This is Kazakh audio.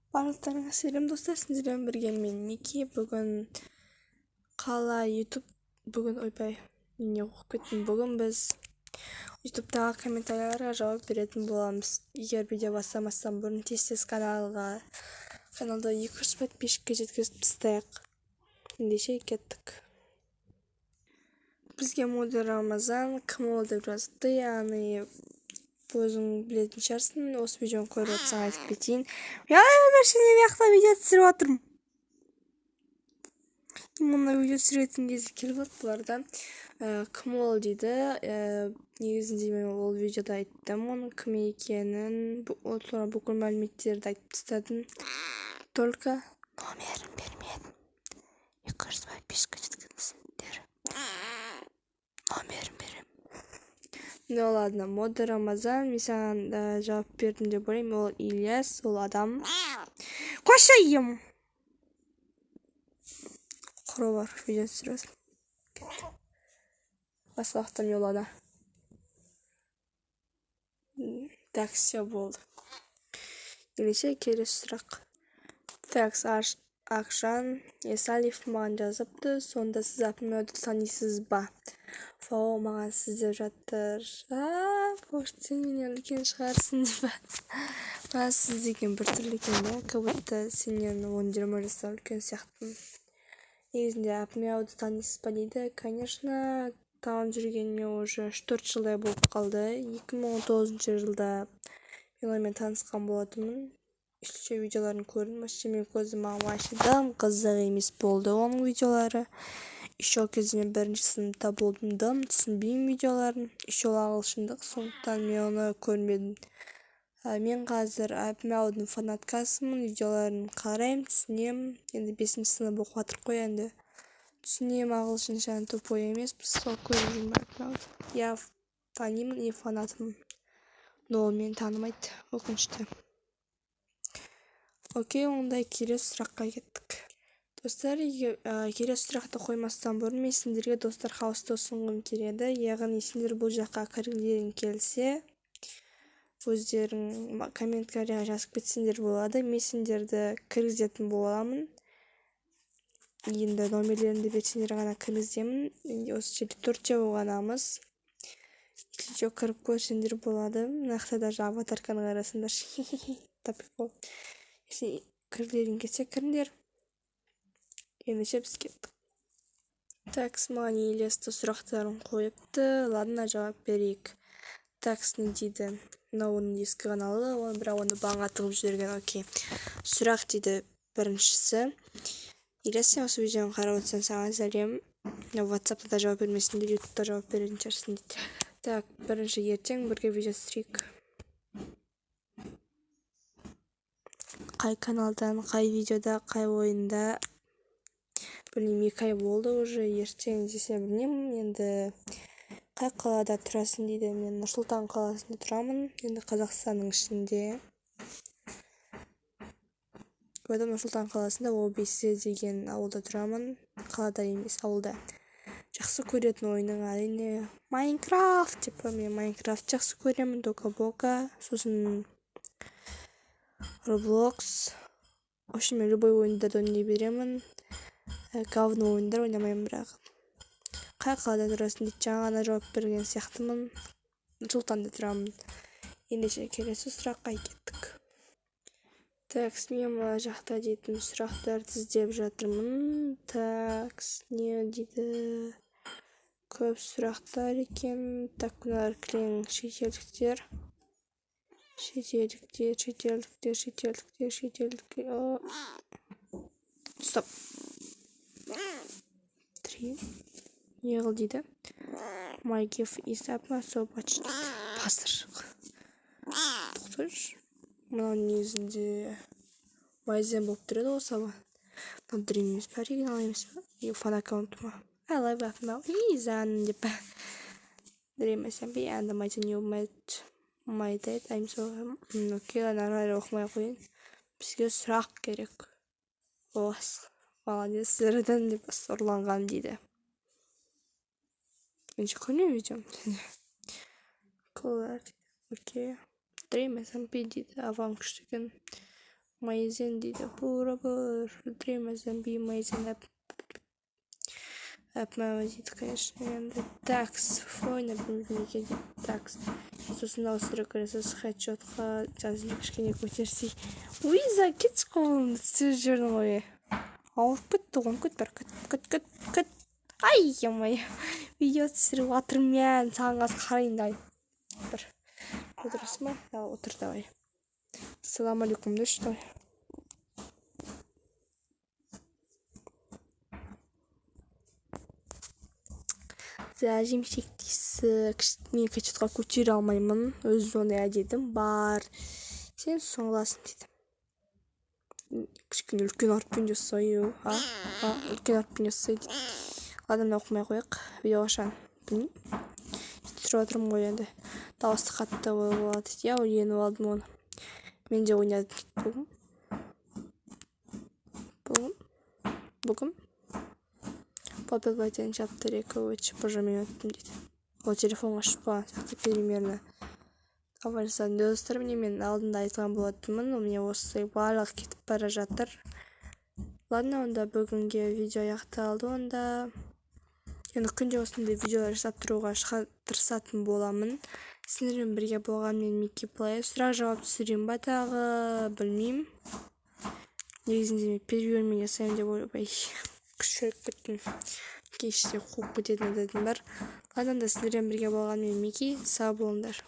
Барлықтарыңа сәлем достар, сіздермен бірге мен Ники. Бүгін біз ютубтағы комментарияларға жауап беретін боламыз. Егер видео бастамастан бұрын тез каналда 200 подписчикке жеткізіп тастайық. Ендеше кеттік. Бізге модер Рамазан кім ол деп жазыпты, яғни өзің білетін шығарсың. Осы видеоны көріп отырсаң айтып кетейін. Видео түсіріп отырмын. Мына видео түсіретін кезде келіп отыр бұларда. Кім ол дейді. Негізінде мен ол видеода айттым оның кім екенін. Sonra бүкіл мәліметтерді айтып тастадым. Только номерін бермедім. 200 подписчикке жеткізіңіздер. Номерін беремін. Ну ладно, модер Рамазан, мен саған жауап бердім деп ойлаймын. Ол Ильяс, ол адам. Қойшайым! Құры бар, видео түсіріп. Басқа уақытта жолада. Так, все болды. Ендеше келесі сұрақ. Факс Ақжан Есалиев маған жазыпты. Сонда сіз апымауды танисыз ба? Фау маған сіз деп жатыр. Сен менен үлкен шығарсың деп. Маған сіз деген біртүрлі екен да. Кабытта сенен 10-20 жаста үлкен сияқтымын. Негізінде апымауды танисыз ба дейді. Конечно, танып жүргеніме уже 4 жылдай болып қалды. 2019 жылда мен онымен танысқан болатынмын. Үшінші видеоларын көрдім. Мен көзім мағым қызық емес болды оның видеолары. Еще кезде мен бірінші сыныпта болдым, түсінбеймін видеоларын. Еще ағылшындық, сондықтан мен оны көрмедім. Мен қазір апымаудың фанаткасымын, видеоларын қараймын, түсінемін. Енді 5-ші сынып оқып жатырмын ғой енді. Түсінемін, ағылшыншаны тупой емес, сол көріп жүрмін апымауды. Я танимын и фанатымын. Но ол мені танымайды, өкінішті. Окей, онда келесі сұраққа кеттік. Достар, келесі сұрақты қоймастан бұрын мен сендерге достар хаусты ұсынғым келеді. Яғни сендер бұл жаққа кіргілерің келсе, өздерің комментарияға жазып кетсеңдер болады. Мен сендерді кіргізетін боламын. Енді номерлерімді берсеңдер ғана кіргіземін. Осы жерде 4 ғанамыз. Еще кіріп көрсеңдер болады. Нақты даже аватарканың арасында тапиқол. Кіргілерің келсе кіріңдер. Ендеше біз кеттік. Такс маған елесті сұрақтарын қойыпты. Ладно, жауап берейік. Такс не дейді? Мынау оның ескі каналы, бірақ оны баңға тығып жүрген. Окей. Сұрақ дейді біріншісі. Елес, сен осы видеоны қарап отырсаң саған сәлем. WhatsApp'та да жауап бермесінде, YouTube'да жауап беретін шығарсың дейді. Так, бірінші ертең бірге видео түсірейік. Қай каналдан, қай видеода, қай ойында білмеймін, 2 ай болды уже. Ертең десе білмеймін. Енді қай қалада тұрасың дейді. Мен Нұр-Сұлтан қаласында тұрамын. Енді Қазақстанның ішінде. Нұр-Сұлтан қаласында ОБС деген ауылда тұрамын. Қалада емес, ауылда. Жақсы көретін ойының әрине Майнкрафт. Мен Майнкрафт жақсы көремін. Дока-бока. Сосын Roblox. В общем, мен любой ойындарды ойнай беремін. Говно ойындар ойнамаймын бірақ. Қай қалада тұрасың дейді, жаңа ғана жауап берген сияқтымын. Нұр-Сұлтанда тұрамын. Ендеше келесі сұраққа кеттік. Такс, мен мына жақта дейтін сұрақтарды іздеп жатырмын. Такс, не дейді? Көп сұрақтар екен. Так, мыналар кілең шетелдіктер. Стоп. 3. Неғыл дейді? My gift is up so much. Пастыр. Тоқташ. Мынау негізінде майзен болып тұрады ғой сабан. Мынау дрим емес пе, оригинал емес пе? Фан аккаунтыма. I love it now. Изан деп. Дрим емес пе, and майзен you met my dad. I'm so... Окей, әрі оқымай қойын. Бізге сұрақ керек. Молодец, сіздерден деп ұрланған дейді. Менше көрмей видеом. Окей. Дрим SMP дейді. Аван күштіген. Майзен дейді. Бура-бур. Дремезен би майзен әп-мәуі дейді, конечно, енді. Такс. Фойна білмейді дейді. Такс. Сосын ауыстыру көресіз хедшотқа жазып кішкене көтерсей. Уиза, кетші қолымды сөз жүрдің ғой. Ауырып кетті ғой, көт. Ай, ямай. Видео түсіріп атырмен саған қаз қарайындай. Бір. Отырасың ба? Отыр, давай. Ассаламу алейкум, да что? Зәжім шектейсі, мен кәчетқа көтере алмаймын, өз ондай әдетім бар. Сен соңласын дедім. Кішкене үлкен арпен жасай, үлкен арпен жасай дейді. Ладно, оқымай қояқ, видео қашан, білмейм. Түсіріп отырмын ғой енді. Дауысты қатты болады. Я үйреніп алдым оны. Мен де ойнадым бүгін. Папа байтен чапты река өтші пожамен өттім дейді. Ол телефонға шықпа, сияқты примерно. Хабарласатын достар, мен алдында айтқан болатынмын, ол мне осы барлық кетіп бара жатыр. Ладно, онда бүгінге видео аяқталды, онда енді күнде осындай видеолар жасап тұруға тырысатын боламын. Сіздермен бірге болған мен Микки Плей. Сұрақ жауап түсірем ба тағы, білмеймін. Негізінде мен перебермен жасаймын деп ойбай. Күшіріп кеттім. Кеште қуып кететін әдетім бар. Ладно, сіздермен бірге болған мен Микки. Сау болыңдар.